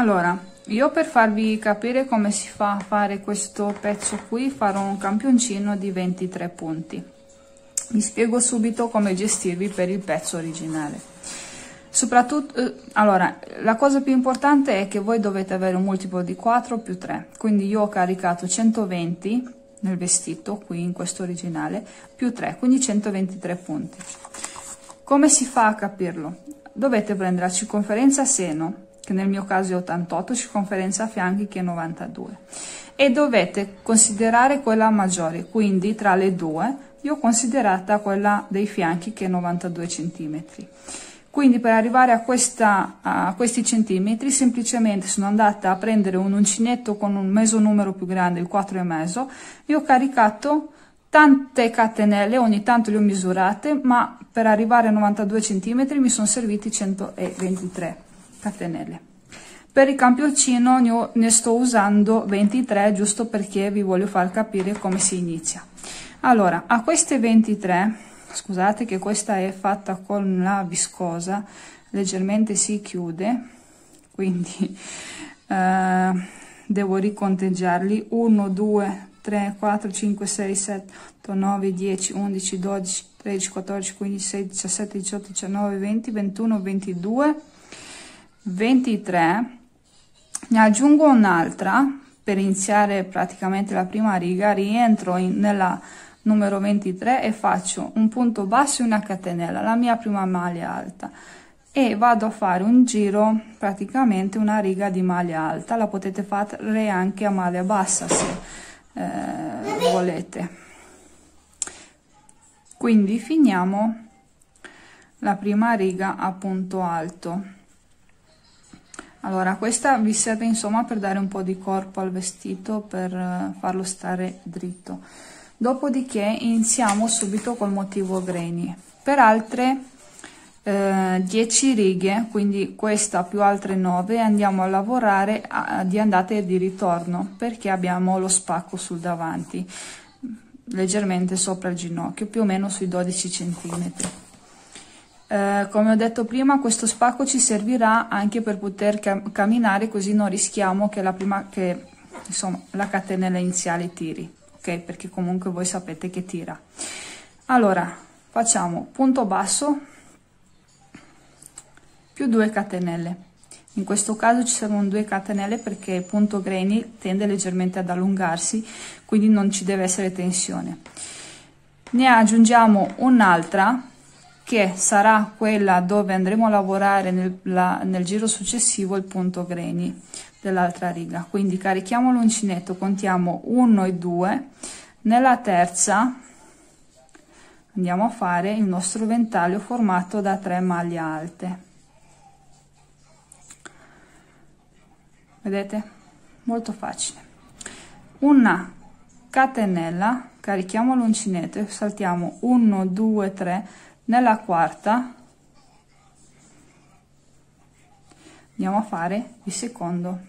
Allora, io per farvi capire come si fa a fare questo pezzo qui farò un campioncino di 23 punti. Vi spiego subito come gestirvi per il pezzo originale. Soprattutto, allora, la cosa più importante è che voi dovete avere un multiplo di 4 più 3, quindi io ho caricato 120 nel vestito, qui in questo originale, più 3, quindi 123 punti. Come si fa a capirlo? Dovete prendere la circonferenza seno, che nel mio caso è 88, circonferenza fianchi che è 92, e dovete considerare quella maggiore, quindi tra le due io ho considerata quella dei fianchi che è 92 centimetri. Quindi per arrivare a questi centimetri semplicemente sono andata a prendere un uncinetto con un mesonumero più grande, il 4,5, e ho caricato tante catenelle, ogni tanto le ho misurate, ma per arrivare a 92 centimetri mi sono serviti 123 catenelle. Per il campioncino ne sto usando 23 giusto perché vi voglio far capire come si inizia. Allora, a queste 23, scusate che questa è fatta con la viscosa, leggermente si chiude, quindi devo riconteggiarli: 1 2 3 4 5 6 7 8 9 10 11 12 13 14 15 16 17 18 19 20 21 22 23. Ne aggiungo un'altra per iniziare praticamente la prima riga, rientro nella numero 23 e faccio un punto basso e una catenella, la mia prima maglia alta, e vado a fare un giro, praticamente una riga di maglia alta. La potete fare anche a maglia bassa se volete. Quindi finiamo la prima riga a punto alto. Allora, questa vi serve insomma per dare un po' di corpo al vestito, per farlo stare dritto. Dopodiché iniziamo subito col motivo granny. Per altre 10 righe, quindi questa più altre 9, andiamo a lavorare di andata e di ritorno, perché abbiamo lo spacco sul davanti, leggermente sopra il ginocchio, più o meno sui 12 centimetri. Come ho detto prima, questo spacco ci servirà anche per poter camminare, così non rischiamo che la catenella iniziale tiri, ok? Perché comunque voi sapete che tira. Allora facciamo punto basso più 2 catenelle. In questo caso ci servono 2 catenelle perché il punto granny tende leggermente ad allungarsi, quindi non ci deve essere tensione. Ne aggiungiamo un'altra che sarà quella dove andremo a lavorare nel giro successivo il punto granny dell'altra riga. Quindi carichiamo l'uncinetto, contiamo 1 e 2, nella terza andiamo a fare il nostro ventaglio formato da 3 maglie alte. Vedete? Molto facile. Una catenella, carichiamo l'uncinetto e saltiamo 1 2 3. Nella quarta andiamo a fare il secondo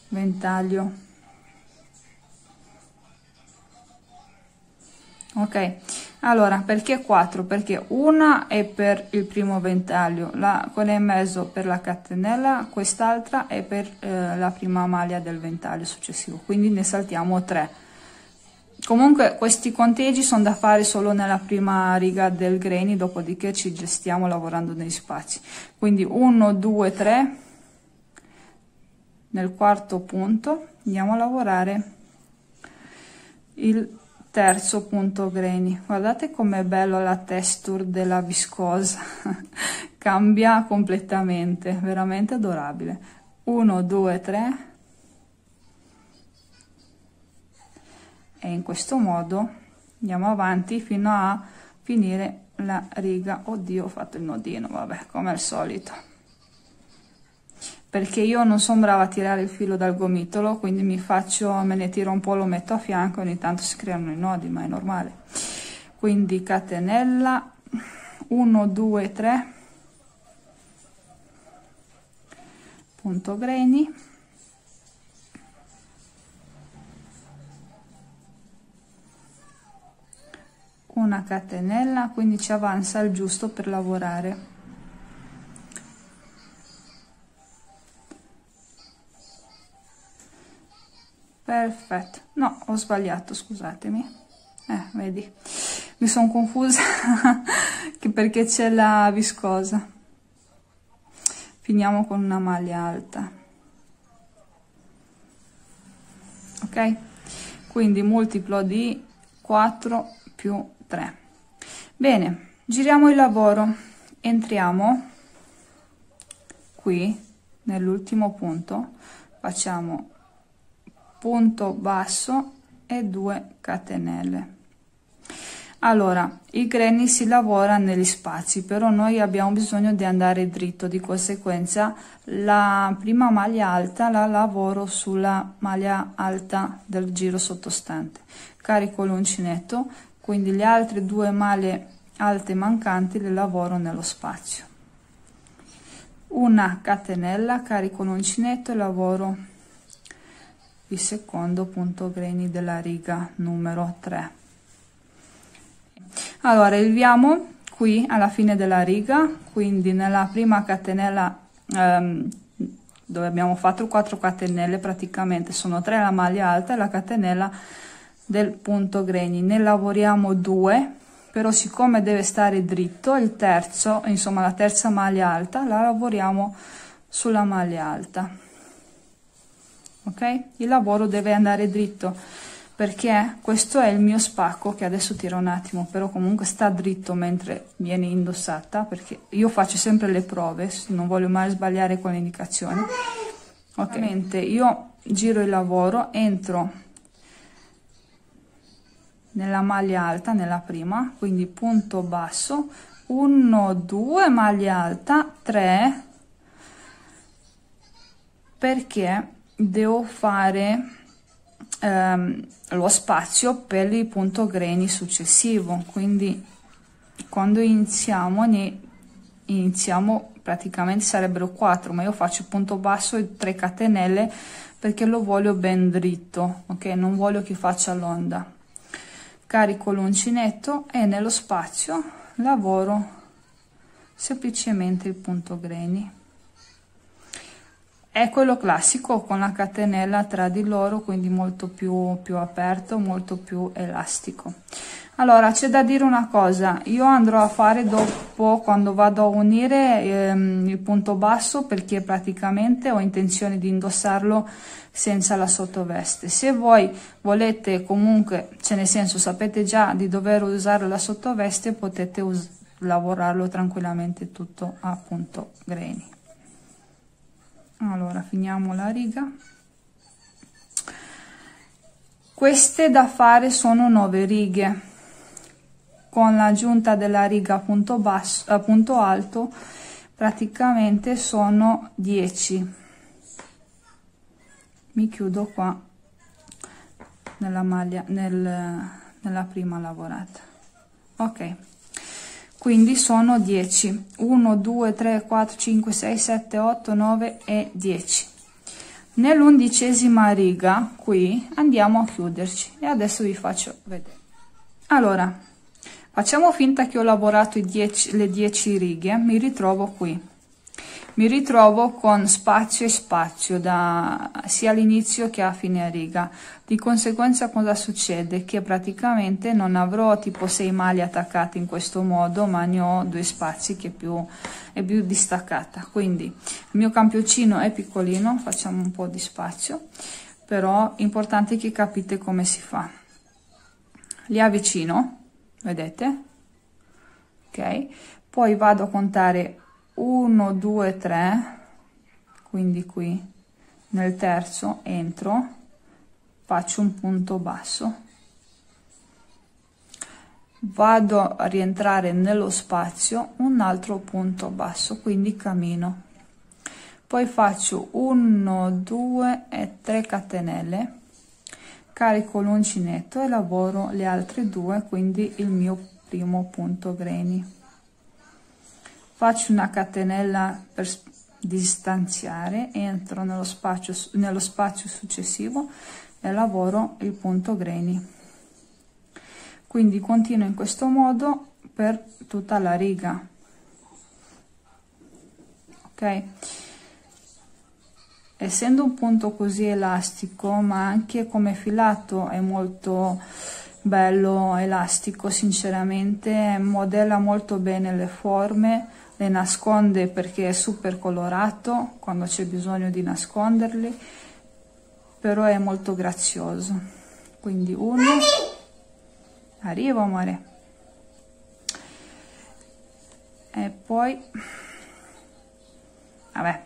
ventaglio. Ok, allora perché 4? Perché una è per il primo ventaglio, quella in mezzo per la catenella, quest'altra è per la prima maglia del ventaglio successivo, quindi ne saltiamo 3. Comunque questi conteggi sono da fare solo nella prima riga del granny, dopodiché ci gestiamo lavorando negli spazi. Quindi 1 2 3, nel quarto punto andiamo a lavorare il terzo punto granny. Guardate com'è bello la texture della viscosa cambia completamente, veramente adorabile. 1 2 3, e in questo modo andiamo avanti fino a finire la riga. Oddio, ho fatto il nodino, vabbè, come al solito, perché io non sono brava a tirare il filo dal gomitolo, quindi me ne tiro un po', lo metto a fianco, ogni tanto si creano i nodi, ma è normale. Quindi catenella, 1 2 3, punto granny, una catenella, quindi ci avanza il giusto per lavorare. perfetto. No, ho sbagliato, scusatemi. Vedi, mi sono confusa che perché c'è la viscosa. Finiamo con una maglia alta, ok? Quindi multiplo di 4 più 3. Bene, giriamo il lavoro, entriamo qui nell'ultimo punto, facciamo punto basso e 2 catenelle. Allora, il granny si lavora negli spazi, però noi abbiamo bisogno di andare dritto, di conseguenza la prima maglia alta la lavoro sulla maglia alta del giro sottostante, carico l'uncinetto, quindi le altre 2 maglie alte mancanti le lavoro nello spazio. Una catenella, carico l'uncinetto e lavoro il secondo punto granny della riga numero 3. Allora arriviamo qui alla fine della riga, quindi nella prima catenella dove abbiamo fatto 4 catenelle, praticamente sono 3 la maglia alta e la catenella del punto granny, ne lavoriamo 2, però siccome deve stare dritto il terzo, insomma la terza maglia alta la lavoriamo sulla maglia alta, ok? Il lavoro deve andare dritto perché questo è il mio spacco che adesso tiro un attimo, però comunque sta dritto mentre viene indossata, perché io faccio sempre le prove, non voglio mai sbagliare con le indicazioni. Ok, io giro il lavoro, entro nella maglia alta, nella prima, quindi punto basso, 1 2 maglia alta, 3, perché devo fare lo spazio per il punto granny successivo, quindi quando iniziamo praticamente sarebbero 4, ma io faccio punto basso e 3 catenelle perché lo voglio ben dritto, ok? Non voglio che faccia l'onda. Carico l'uncinetto e nello spazio lavoro semplicemente il punto granny. È quello classico con la catenella tra di loro, quindi molto più aperto, molto più elastico. Allora c'è da dire una cosa, io andrò a fare dopo, quando vado a unire il punto basso, perché praticamente ho intenzione di indossarlo senza la sottoveste. Se voi volete comunque, cioè nel senso sapete già di dover usare la sottoveste, potete lavorarlo tranquillamente tutto a punto granny. Allora finiamo la riga. Queste da fare sono 9 righe, con l'aggiunta della riga punto basso a punto alto praticamente sono 10. Mi chiudo qua nella maglia, nella prima lavorata, ok? Quindi sono 10, 1 2 3 4 5 6 7 8 9 e 10. Nell'11ª riga qui andiamo a chiuderci e adesso vi faccio vedere. Allora facciamo finta che ho lavorato le 10 righe, mi ritrovo qui, mi ritrovo con spazio e spazio sia all'inizio che a fine riga. Di conseguenza cosa succede? Che praticamente non avrò tipo 6 maglie attaccate in questo modo, ma ne ho 2 spazi che è più distaccata. Quindi il mio campioncino è piccolino, facciamo un po' di spazio, però è importante che capite come si fa. Li avvicino, vedete? Ok, poi vado a contare 1 2 3, quindi qui nel terzo entro, faccio un punto basso, vado a rientrare nello spazio, un altro punto basso, quindi cammino, poi faccio 1 2 e 3 catenelle, carico l'uncinetto e lavoro le altre 2, quindi il mio primo punto granny. Faccio una catenella per distanziare, entro nello spazio successivo e lavoro il punto granny. Quindi continuo in questo modo per tutta la riga, ok? essendo un punto così elastico, ma anche come filato è molto bello, elastico, sinceramente modella molto bene le forme, le nasconde perché è super colorato quando c'è bisogno di nasconderli, però è molto grazioso. Quindi uno, arrivo amore, e poi vabbè,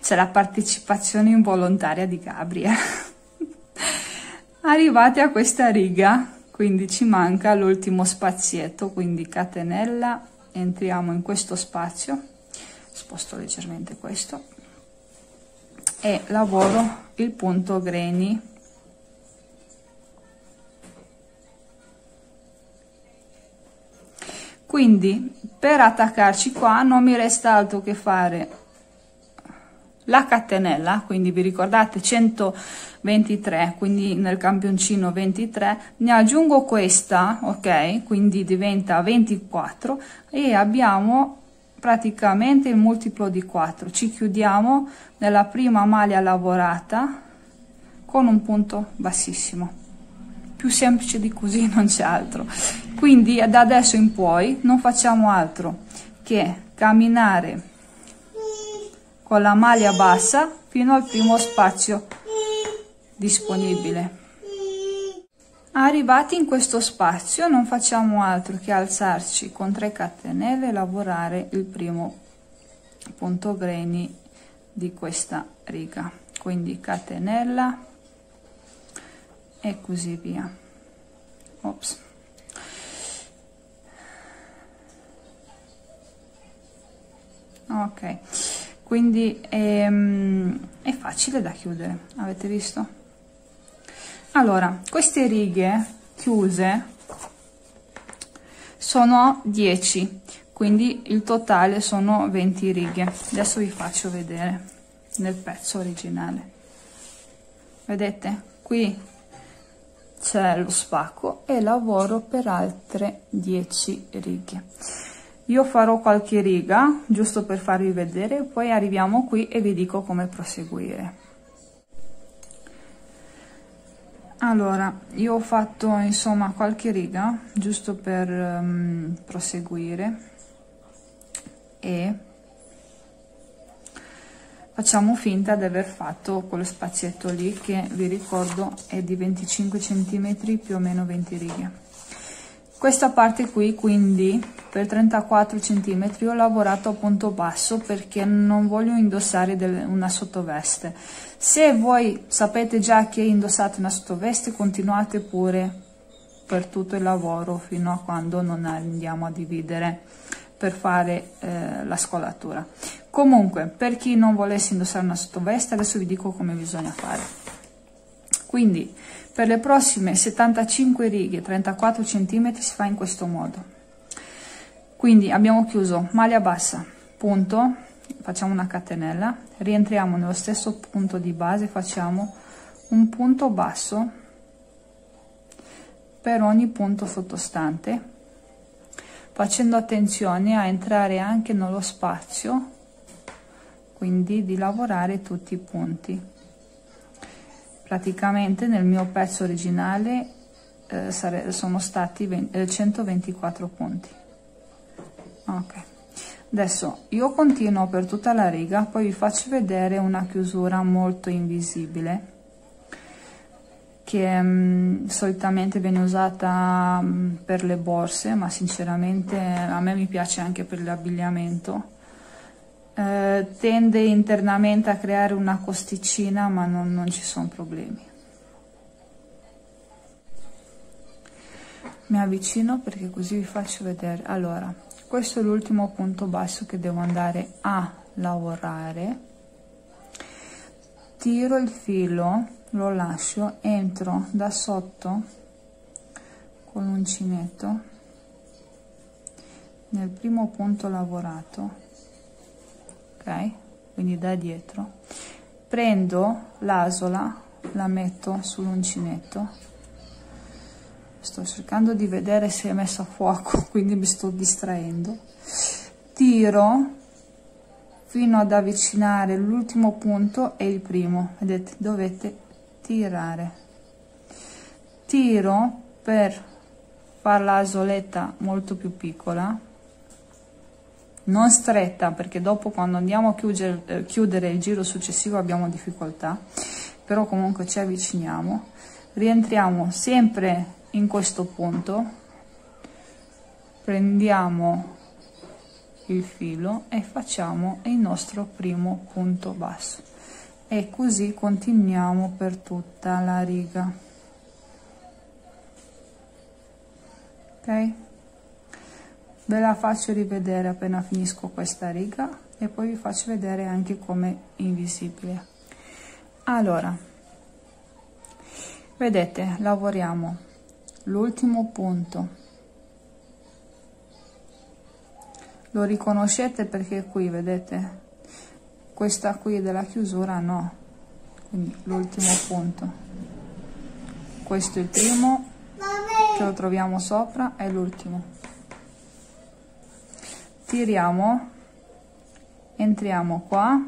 c'è la partecipazione involontaria di Gabriel. Arrivati a questa riga, quindi ci manca l'ultimo spazietto, quindi catenella, entriamo in questo spazio, sposto leggermente questo e lavoro il punto granny. Quindi per attaccarci qua non mi resta altro che fare la catenella, quindi vi ricordate 123, quindi nel campioncino 23, ne aggiungo questa, ok, quindi diventa 24 e abbiamo praticamente il multiplo di 4. Ci chiudiamo nella prima maglia lavorata con un punto bassissimo, più semplice di così non c'è altro. Quindi da adesso in poi non facciamo altro che camminare con la maglia bassa fino al primo spazio disponibile. Arrivati in questo spazio non facciamo altro che alzarci con 3 catenelle e lavorare il primo punto granny di questa riga, quindi catenella e così via. Ops. Ok, quindi è facile da chiudere, avete visto? Allora, queste righe chiuse sono 10, quindi il totale sono 20 righe. Adesso vi faccio vedere nel pezzo originale. Vedete? Qui c'è lo spacco e lavoro per altre 10 righe. Io farò qualche riga giusto per farvi vedere, poi arriviamo qui e vi dico come proseguire. Allora, io ho fatto insomma qualche riga giusto per proseguire e facciamo finta di aver fatto quello spazietto lì che vi ricordo è di 25 cm, più o meno 20 righe. Questa parte qui quindi per 34 cm ho lavorato a punto basso perché non voglio indossare una sottoveste. Se voi sapete già che indossate una sottoveste, continuate pure per tutto il lavoro fino a quando non andiamo a dividere per fare la scollatura. Comunque, per chi non volesse indossare una sottoveste, adesso vi dico come bisogna fare. Quindi per le prossime 75 righe 34 cm si fa in questo modo. Quindi abbiamo chiuso maglia bassa, punto, facciamo una catenella, rientriamo nello stesso punto di base, facciamo un punto basso per ogni punto sottostante, facendo attenzione a entrare anche nello spazio, quindi di lavorare tutti i punti. Praticamente nel mio pezzo originale sono stati 124 punti. Ok, adesso io continuo per tutta la riga, poi vi faccio vedere una chiusura molto invisibile che solitamente viene usata per le borse, ma sinceramente a me mi piace anche per l'abbigliamento. Tende internamente a creare una costicina, ma non ci sono problemi. Mi avvicino perché così vi faccio vedere. Allora, questo è l'ultimo punto basso che devo andare a lavorare. Tiro il filo, lo lascio, entro da sotto con l'uncinetto nel primo punto lavorato, ok, quindi da dietro prendo l'asola, la metto sull'uncinetto, sto cercando di vedere se è messo a fuoco, quindi mi sto distraendo, tiro fino ad avvicinare l'ultimo punto e il primo. Vedete, dovete tirare. Tiro per fare la asoletta molto più piccola, non stretta, perché dopo quando andiamo a chiudere il giro successivo abbiamo difficoltà, però comunque ci avviciniamo, rientriamo sempre in questo punto, prendiamo il filo e facciamo il nostro primo punto basso, e così continuiamo per tutta la riga. Ok, ve la faccio rivedere appena finisco questa riga e poi vi faccio vedere anche come invisibile. Allora, vedete, lavoriamo l'ultimo punto, lo riconoscete perché qui vedete questa qui della chiusura, no, quindi l'ultimo punto, questo è il primo che lo troviamo sopra, è l'ultimo. Tiriamo, entriamo qua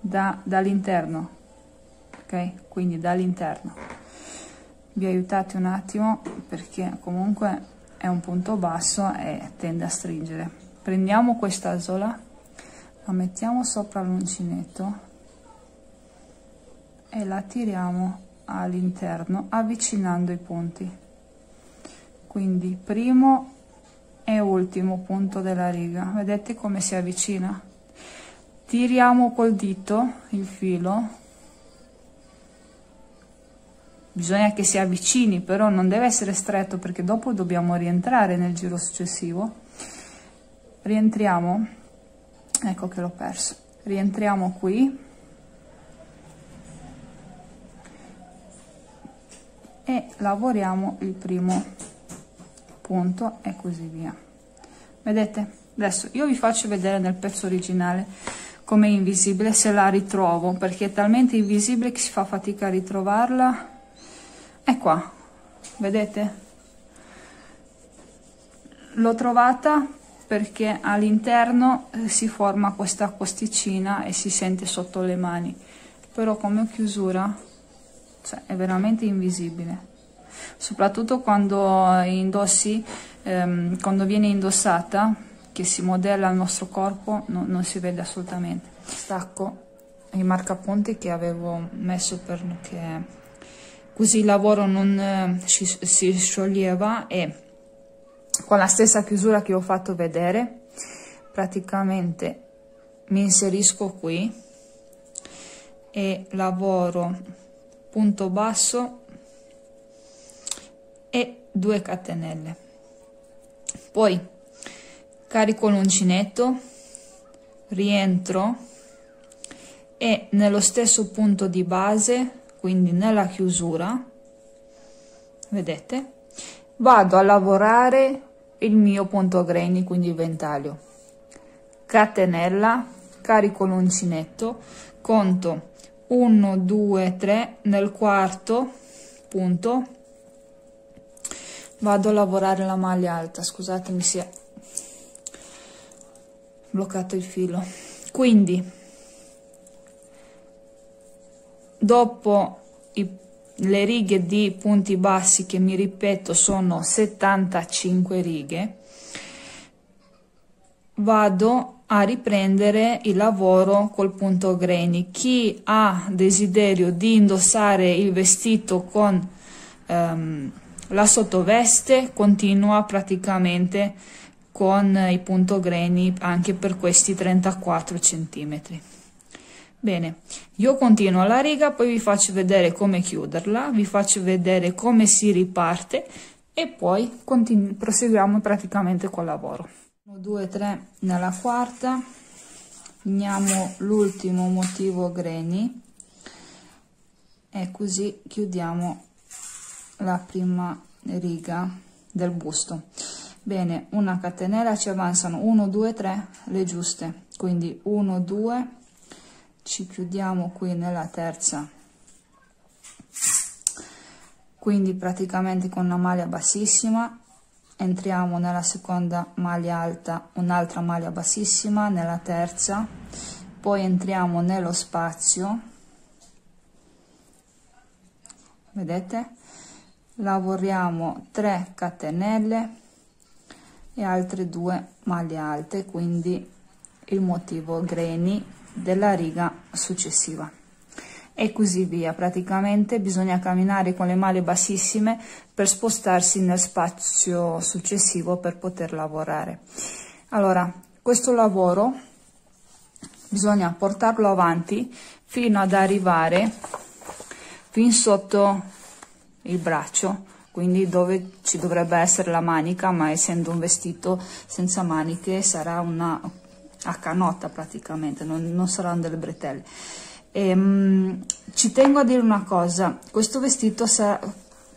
dall'interno, ok, quindi dall'interno. Vi aiutate un attimo perché comunque è un punto basso e tende a stringere. Prendiamo questa asola, la mettiamo sopra l'uncinetto e la tiriamo all'interno avvicinando i punti, quindi primo e ultimo punto della riga. Vedete come si avvicina? Tiriamo col dito il filo, bisogna che si avvicini, però non deve essere stretto perché dopo dobbiamo rientrare nel giro successivo. Rientriamo, ecco che l'ho perso, rientriamo qui e lavoriamo il primo punto e così via. Vedete? Adesso io vi faccio vedere nel pezzo originale come invisibile, se la ritrovo, perché è talmente invisibile che si fa fatica a ritrovarla. È qua, vedete? L'ho trovata perché all'interno si forma questa costicina e si sente sotto le mani, però come chiusura, cioè, è veramente invisibile, soprattutto quando indossi, quando viene indossata, che si modella il nostro corpo, non si vede assolutamente. Stacco i marcapunti che avevo messo perché così il lavoro non si scioglieva, e con la stessa chiusura che ho fatto vedere praticamente mi inserisco qui e lavoro punto basso e 2 catenelle, poi carico l'uncinetto, rientro e nello stesso punto di base, quindi nella chiusura, vedete, vado a lavorare il mio punto granny, quindi il ventaglio, catenella, carico l'uncinetto, conto 1 2 3, nel quarto punto vado a lavorare la maglia alta. Scusatemi, si è bloccato il filo. Quindi dopo le righe di punti bassi, che mi ripeto sono 75 righe, vado a riprendere il lavoro col punto granny. Chi ha desiderio di indossare il vestito con la sottoveste continua praticamente con il punto granny anche per questi 34 centimetri. Bene, io continuo la riga, poi vi faccio vedere come chiuderla, vi faccio vedere come si riparte e poi proseguiamo praticamente col lavoro. 1 2 3 nella quarta, finiamo l'ultimo motivo granny e così chiudiamo la prima riga del busto. Bene, una catenella, ci avanzano 1 2 3 le giuste, quindi 1 2, ci chiudiamo qui nella terza, quindi praticamente con una maglia bassissima, entriamo nella seconda maglia alta, un'altra maglia bassissima, nella terza, poi entriamo nello spazio, vedete, lavoriamo 3 catenelle e altre 2 maglie alte, quindi il motivo granny della riga successiva, e così via. Praticamente bisogna camminare con le maglie bassissime per spostarsi nel spazio successivo per poter lavorare. Allora, questo lavoro bisogna portarlo avanti fino ad arrivare fin sotto il braccio, quindi dove ci dovrebbe essere la manica, ma essendo un vestito senza maniche sarà una a canotta praticamente, non saranno delle bretelle. Ci tengo a dire una cosa: questo vestito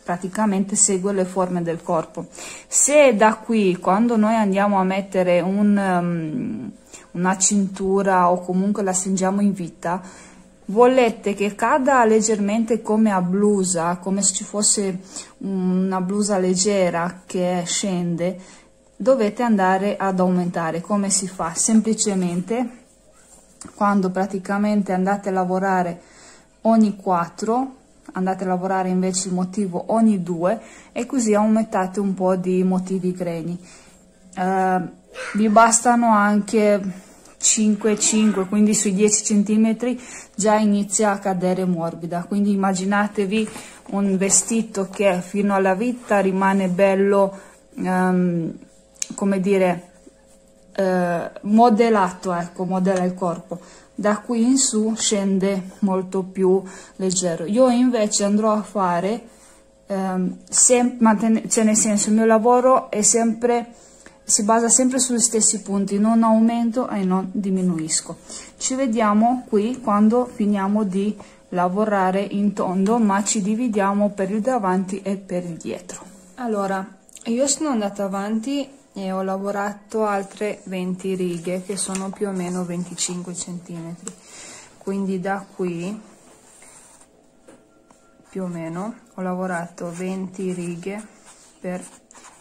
praticamente segue le forme del corpo. Se da qui, quando noi andiamo a mettere una cintura o comunque la stringiamo in vita, volete che cada leggermente come a blusa, come se ci fosse una blusa leggera che scende, dovete andare ad aumentare. Come si fa? Semplicemente quando praticamente andate a lavorare ogni 4, andate a lavorare invece il motivo ogni 2, e così aumentate un po' di motivi granny. Vi bastano anche 5, quindi sui 10 cm già inizia a cadere morbida, quindi immaginatevi un vestito che fino alla vita rimane bello, come dire, modellato, ecco, modella il corpo. Da qui in su scende molto più leggero. Io invece andrò a fare cioè nel senso, il mio lavoro è sempre, si basa sempre sugli stessi punti, non aumento e non diminuisco. Ci vediamo qui quando finiamo di lavorare in tondo, ma ci dividiamo per il davanti e per il dietro. Allora, io sono andata avanti e ho lavorato altre 20 righe, che sono più o meno 25 cm, quindi da qui più o meno ho lavorato 20 righe per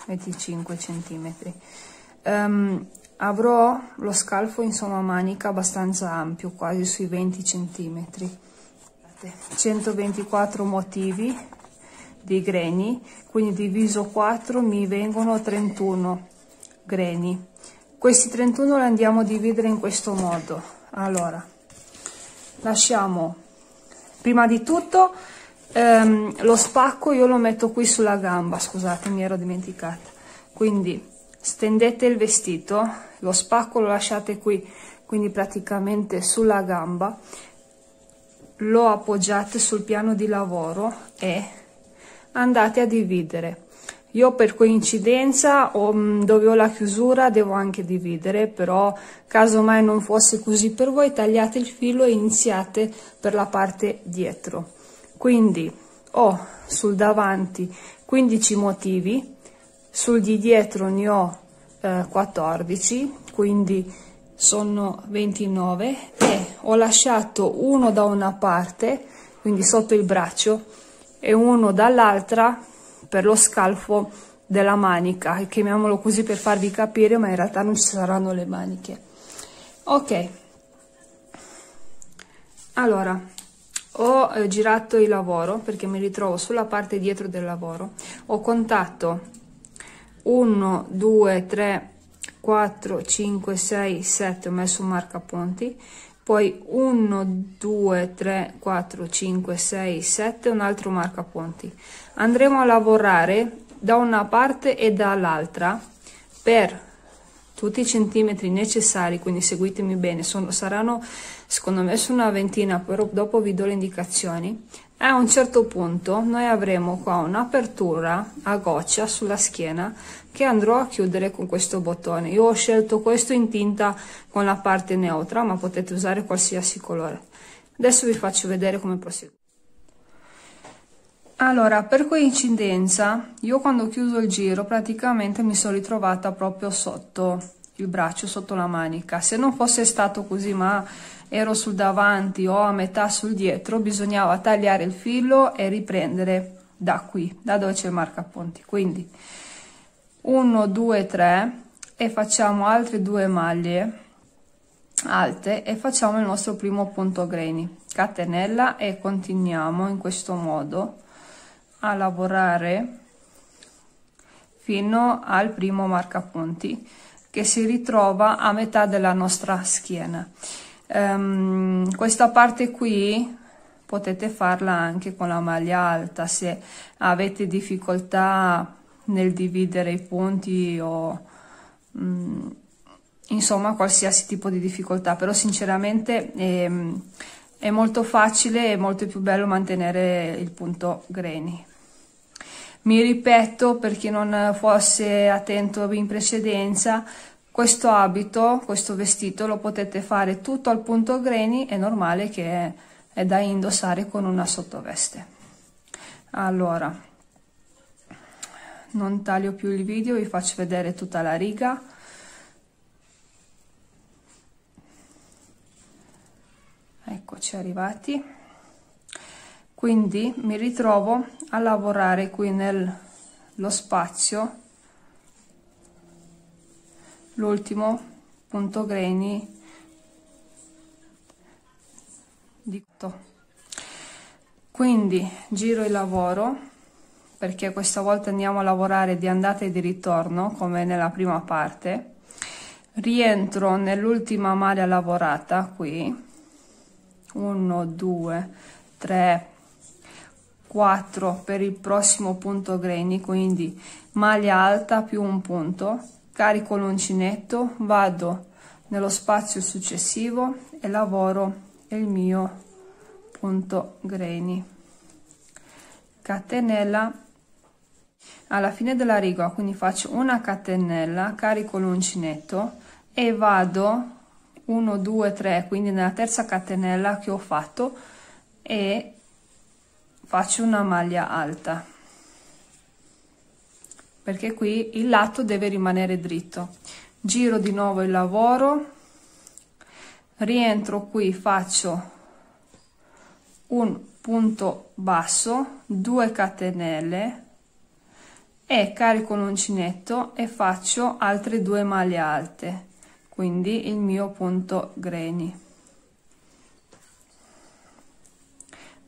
25 cm. Avrò lo scalfo insomma manica abbastanza ampio, quasi sui 20 cm. 124 motivi di granny, quindi diviso 4 mi vengono 31 granny. Questi 31 li andiamo a dividere in questo modo. Allora, lasciamo prima di tutto lo spacco, io lo metto qui sulla gamba, scusate, mi ero dimenticata. Quindi stendete il vestito, lo spacco lo lasciate qui, quindi praticamente sulla gamba, lo appoggiate sul piano di lavoro e andate a dividere. Io per coincidenza dove ho la chiusura devo anche dividere, però casomai non fosse così per voi, tagliate il filo e iniziate per la parte dietro. Quindi ho sul davanti 15 motivi, sul di dietro ne ho 14, quindi sono 29, e ho lasciato uno da una parte, quindi sotto il braccio, e uno dall'altra per lo scalfo della manica, chiamiamolo così per farvi capire, ma in realtà non ci saranno le maniche. Ok, allora ho girato il lavoro perché mi ritrovo sulla parte dietro del lavoro, ho contato 1 2 3 4 5 6 7, ho messo un marcapunti, poi 1 2 3 4 5 6 7, un altro marcapunti. Andremo a lavorare da una parte e dall'altra per tutti i centimetri necessari, quindi seguitemi bene, saranno secondo me su una ventina, però dopo vi do le indicazioni. A un certo punto noi avremo qua un'apertura a goccia sulla schiena che andrò a chiudere con questo bottone. Io ho scelto questo in tinta con la parte neutra, ma potete usare qualsiasi colore. Adesso vi faccio vedere come proseguo. Allora, per coincidenza, io quando ho chiuso il giro praticamente mi sono ritrovata proprio sotto il braccio, sotto la manica. Se non fosse stato così, ma ero sul davanti o a metà sul dietro, bisognava tagliare il filo e riprendere da qui, da dove c'è il marcapunti. Quindi 1 2 3 e facciamo altre 2 maglie alte e facciamo il nostro primo punto granny, catenella, e continuiamo in questo modo a lavorare fino al primo marcapunti che si ritrova a metà della nostra schiena. Questa parte qui potete farla anche con la maglia alta se avete difficoltà nel dividere i punti o insomma qualsiasi tipo di difficoltà, però sinceramente è molto facile e molto più bello mantenere il punto granny. Mi ripeto, per chi non fosse attento in precedenza, questo abito, questo vestito lo potete fare tutto al punto granny, è normale che è da indossare con una sottoveste. Allora, non taglio più il video, vi faccio vedere tutta la riga. Eccoci arrivati. Quindi mi ritrovo a lavorare qui nello spazio l'ultimo punto granny di tutto. Quindi giro il lavoro, perché questa volta andiamo a lavorare di andata e di ritorno come nella prima parte. Rientro nell'ultima maglia lavorata qui, 1 2 3 4 per il prossimo punto granny, quindi maglia alta più un punto, carico l'uncinetto, vado nello spazio successivo e lavoro il mio punto granny, catenella alla fine della riga, quindi faccio una catenella, carico l'uncinetto e vado 1 2 3, quindi nella terza catenella che ho fatto, e faccio una maglia alta, perché qui il lato deve rimanere dritto. Giro di nuovo il lavoro, rientro qui, faccio un punto basso, 2 catenelle e carico l'uncinetto e faccio altre 2 maglie alte, quindi il mio punto granny.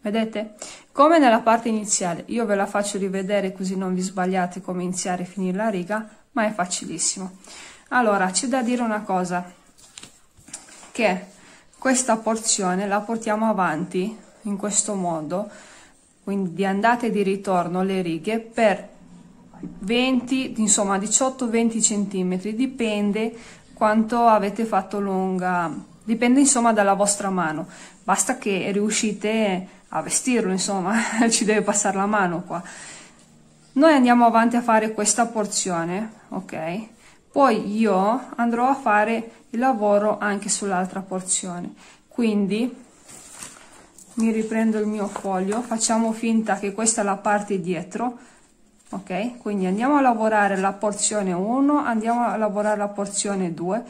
Vedete? Come nella parte iniziale, io ve la faccio rivedere così non vi sbagliate come iniziare e finire la riga, ma è facilissimo. Allora, c'è da dire una cosa, che questa porzione la portiamo avanti in questo modo, quindi di andata e di ritorno le righe per 20, insomma 18-20 centimetri, dipende quanto avete fatto lunga, dipende insomma dalla vostra mano, basta che riuscite a vestirlo, insomma ci deve passare la mano qua. Noi andiamo avanti a fare questa porzione, ok? Poi io andrò a fare il lavoro anche sull'altra porzione, quindi mi riprendo il mio foglio, facciamo finta che questa è la parte dietro, ok? Quindi andiamo a lavorare la porzione 1, andiamo a lavorare la porzione 2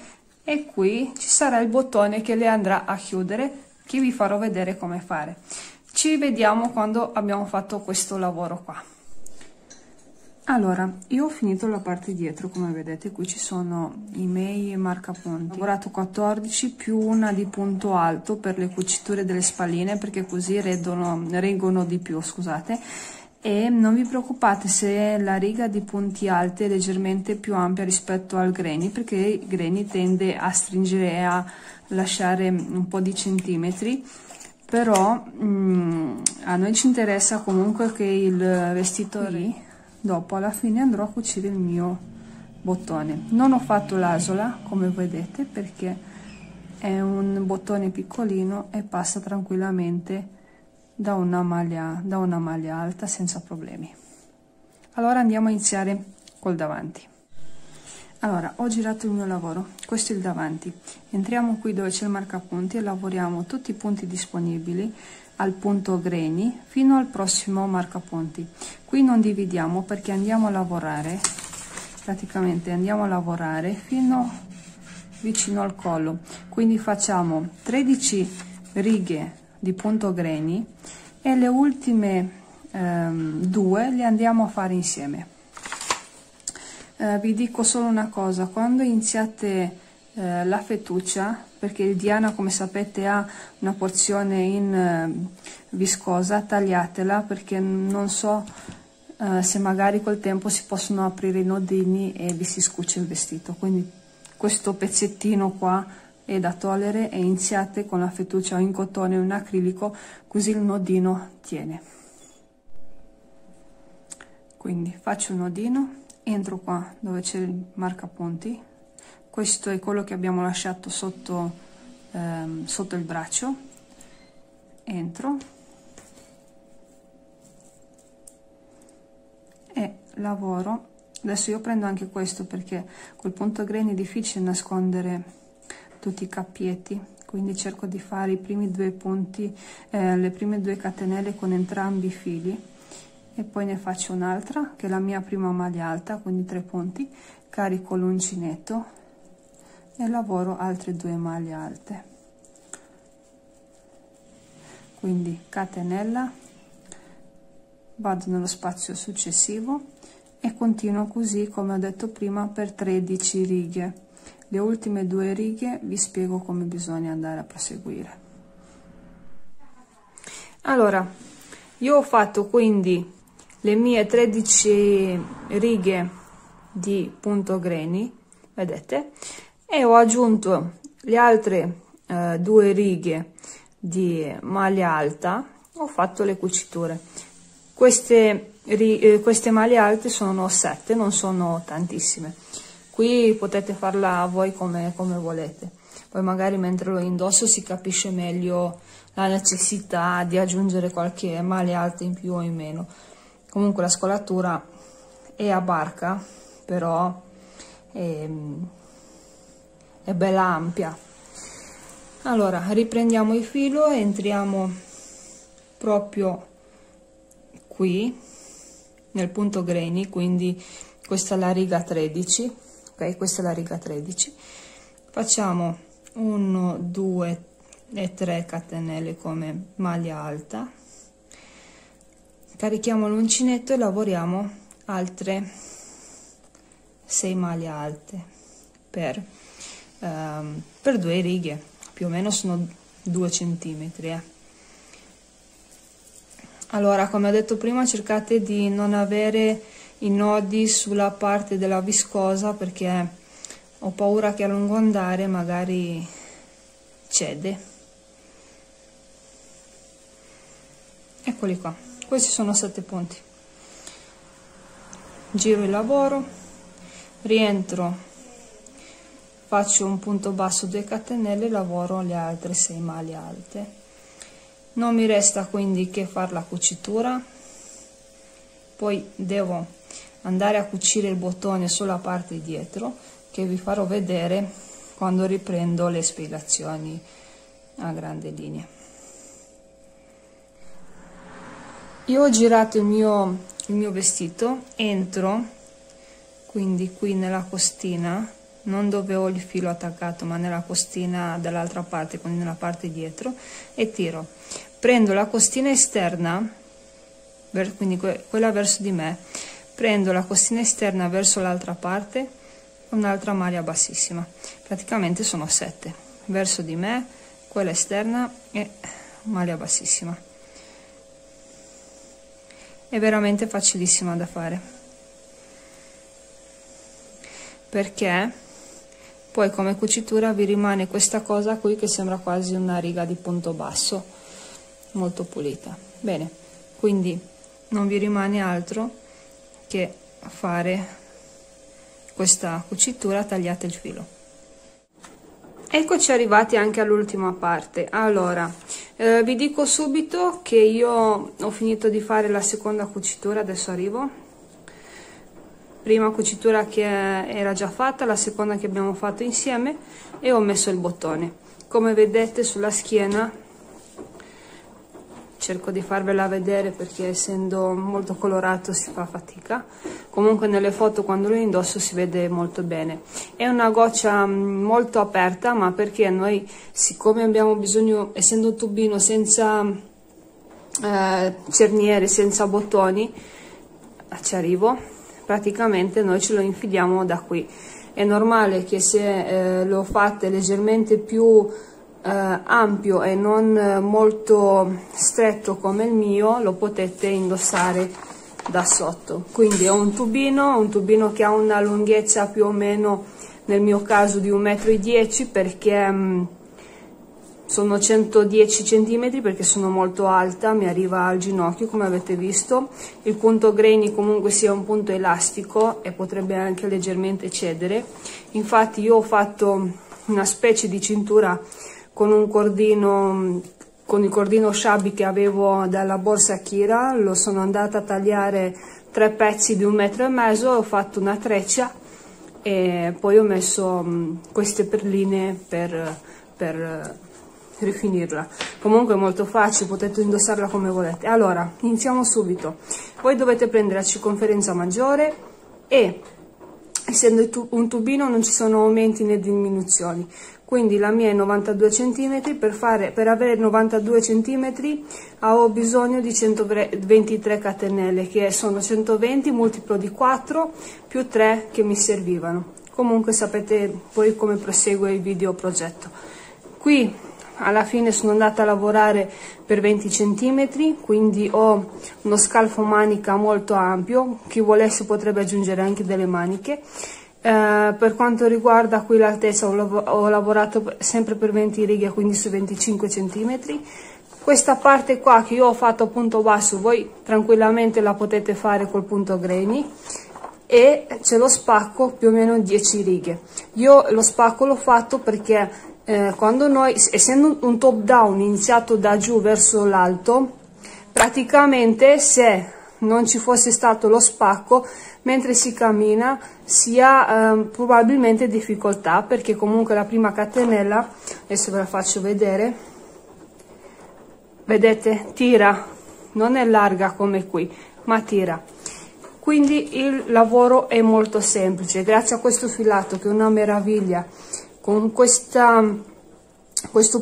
e qui ci sarà il bottone che le andrà a chiudere, che vi farò vedere come fare. Ci vediamo quando abbiamo fatto questo lavoro qua. Allora, io ho finito la parte dietro, come vedete qui ci sono i miei marcapunti, ho lavorato 14 più una di punto alto per le cuciture delle spalline, perché così reggono di più, scusate. E non vi preoccupate se la riga di punti alti è leggermente più ampia rispetto al granny, perché il granny tende a stringere e a lasciare un po' di centimetri, però a noi ci interessa comunque che il vestito dopo alla fine andrò a cucire il mio bottone. Non ho fatto l'asola come vedete, perché è un bottone piccolino e passa tranquillamente da una maglia alta senza problemi. Allora andiamo a iniziare col davanti. Allora, ho girato il mio lavoro, questo è il davanti, entriamo qui dove c'è il marcapunti e lavoriamo tutti i punti disponibili al punto granny fino al prossimo marcapunti. Qui non dividiamo perché andiamo a lavorare, praticamente andiamo a lavorare fino vicino al collo, quindi facciamo 13 righe di punto granny e le ultime 2 le andiamo a fare insieme. vi dico solo una cosa: quando iniziate la fettuccia, perché il Diana, come sapete, ha una porzione in viscosa, tagliatela, perché non so se magari col tempo si possono aprire i nodini e vi si scuccia il vestito. Quindi questo pezzettino qua è da togliere e iniziate con la fettuccia in cotone o in acrilico, così il nodino tiene. Quindi faccio un nodino, entro qua dove c'è il marcapunti. Questo è quello che abbiamo lasciato sotto il braccio. Entro e lavoro. Adesso io prendo anche questo, perché col punto greni è difficile nascondere tutti i cappietti, quindi cerco di fare i primi 2 punti, le prime 2 catenelle con entrambi i fili, e poi ne faccio un'altra che è la mia prima maglia alta, quindi 3 punti, carico l'uncinetto e lavoro altre 2 maglie alte. Quindi catenella, vado nello spazio successivo e continuo così, come ho detto prima, per 13 righe. Le ultime 2 righe vi spiego come bisogna andare a proseguire. Allora, io ho fatto quindi le mie 13 righe di punto greni, vedete, e ho aggiunto le altre 2 righe di maglia alta. Ho fatto le cuciture. Queste maglie alte sono 7, non sono tantissime. Qui potete farla voi come volete. Poi magari mentre lo indosso si capisce meglio la necessità di aggiungere qualche maglia alta in più o in meno. Comunque la scolatura è a barca, però è bella ampia. Allora, riprendiamo il filo e entriamo proprio qui nel punto greni, quindi questa è la riga 13, ok? Questa è la riga 13. Facciamo 1, 2 e 3 catenelle come maglia alta, carichiamo l'uncinetto e lavoriamo altre 6 maglie alte per 2 righe, più o meno sono 2 centimetri. Allora, come ho detto prima, cercate di non avere i nodi sulla parte della viscosa, perché ho paura che a lungo andare magari cede. Eccoli qua, questi sono 7 punti. Giro il lavoro, rientro, faccio un punto basso, 2 catenelle, lavoro le altre 6 maglie alte. Non mi resta quindi che fare la cucitura, poi devo andare a cucire il bottone sulla parte dietro, che vi farò vedere quando riprendo le spiegazioni a grandi linee. Io ho girato il mio vestito, entro quindi qui nella costina, non dove ho il filo attaccato ma nella costina dall'altra parte, quindi nella parte dietro, e tiro. Prendo la costina esterna, quindi quella verso di me, prendo la costina esterna verso l'altra parte, un'altra maglia bassissima, praticamente sono 7, verso di me, quella esterna e maglia bassissima. È veramente facilissima da fare, perché poi come cucitura vi rimane questa cosa qui che sembra quasi una riga di punto basso, molto pulita. Bene, quindi non vi rimane altro che fare questa cucitura, tagliate il filo. Eccoci arrivati anche all'ultima parte. Allora, vi dico subito che io ho finito di fare la seconda cucitura, adesso arrivo. Prima cucitura che era già fatta, la seconda che abbiamo fatto insieme, e ho messo il bottone. Come vedete sulla schiena, cerco di farvela vedere perché essendo molto colorato si fa fatica, comunque nelle foto quando lo indosso si vede molto bene. È una goccia molto aperta, ma perché noi, siccome abbiamo bisogno, essendo un tubino senza cerniere, senza bottoni, ci arrivo, praticamente noi ce lo infiliamo da qui. È normale che se lo fate leggermente più ampio e non molto stretto come il mio, lo potete indossare da sotto. Quindi è un tubino che ha una lunghezza più o meno, nel mio caso, di 1,10 m, perché sono 110 cm, perché sono molto alta, mi arriva al ginocchio come avete visto. Il punto grainy comunque sia un punto elastico e potrebbe anche leggermente cedere. Infatti io ho fatto una specie di cintura con un cordino, con il cordino shabby che avevo dalla borsa Kira. Lo sono andata a tagliare 3 pezzi di 1,5 m, ho fatto una treccia e poi ho messo queste perline per rifinirla. Comunque è molto facile, potete indossarla come volete. Allora, iniziamo subito. Voi dovete prendere la circonferenza maggiore e, essendo un tubino, non ci sono aumenti né diminuzioni. Quindi la mia è 92 cm, per avere 92 cm ho bisogno di 123 catenelle, che sono 120 multiplo di 4 più 3 che mi servivano. Comunque sapete poi come prosegue il video progetto. Qui alla fine sono andata a lavorare per 20 cm, quindi ho uno scalfo manica molto ampio. Chi volesse potrebbe aggiungere anche delle maniche. Per quanto riguarda qui l'altezza, ho lavorato sempre per 20 righe, quindi su 25 cm. Questa parte qua che io ho fatto a punto basso, voi tranquillamente la potete fare col punto grainy, e ce lo spacco più o meno 10 righe. Io lo spacco l'ho fatto perché quando noi, essendo un top down iniziato da giù verso l'alto, praticamente se non ci fosse stato lo spacco mentre si cammina si ha probabilmente difficoltà, perché comunque la prima catenella, adesso ve la faccio vedere, vedete, tira, non è larga come qui, ma tira. Quindi il lavoro è molto semplice, grazie a questo filato che è una meraviglia, con questo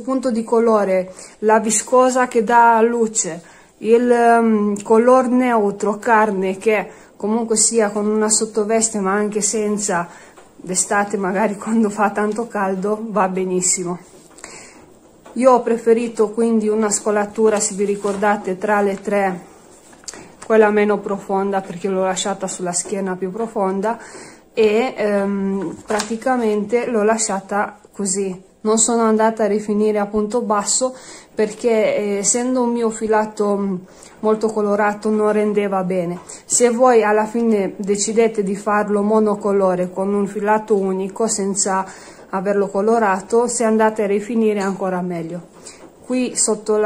punto di colore, la viscosa che dà luce, il color neutro carne che comunque sia con una sottoveste ma anche senza, d'estate magari quando fa tanto caldo va benissimo. Io ho preferito quindi una scolatura, se vi ricordate, tra le tre, quella meno profonda perché l'ho lasciata sulla schiena più profonda, e praticamente l'ho lasciata così. Non sono andata a rifinire a punto basso perché essendo un mio filato molto colorato non rendeva bene. Se voi alla fine decidete di farlo monocolore con un filato unico senza averlo colorato, se andate a rifinire ancora meglio. Qui sotto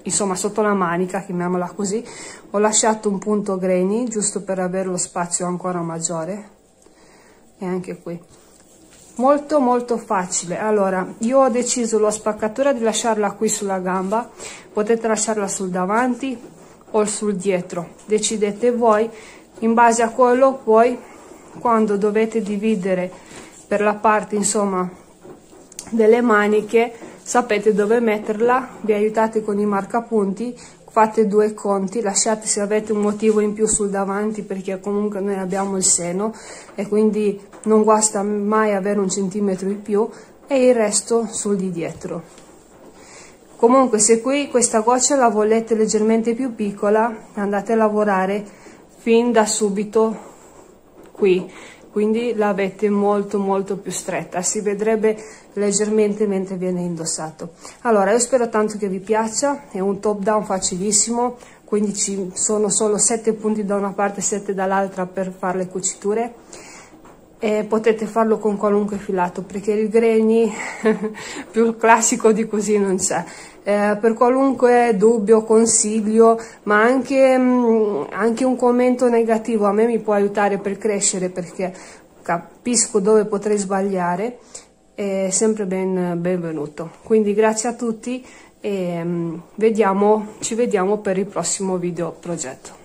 insomma sotto la manica, chiamiamola così, ho lasciato un punto grainy giusto per avere lo spazio ancora maggiore, e anche qui molto molto facile. Allora io ho deciso la spaccatura di lasciarla qui sulla gamba, potete lasciarla sul davanti o sul dietro, decidete voi. In base a quello poi quando dovete dividere per la parte insomma delle maniche sapete dove metterla, vi aiutate con i marcapunti, fate 2 conti, lasciate se avete un motivo in più sul davanti, perché comunque noi abbiamo il seno e quindi non guasta mai avere 1 centimetro in più, e il resto sul di dietro. Comunque se qui questa goccia la volete leggermente più piccola, andate a lavorare fin da subito qui, quindi l'avete molto molto più stretta, si vedrebbe leggermente mentre viene indossato. Allora io spero tanto che vi piaccia, è un top down facilissimo, quindi ci sono solo 7 punti da una parte e 7 dall'altra per fare le cuciture, e potete farlo con qualunque filato perché il grainy più classico di così non c'è. Per qualunque dubbio, consiglio, ma anche un commento negativo a me mi può aiutare per crescere, perché capisco dove potrei sbagliare, è sempre benvenuto. Quindi grazie a tutti e ci vediamo per il prossimo video progetto.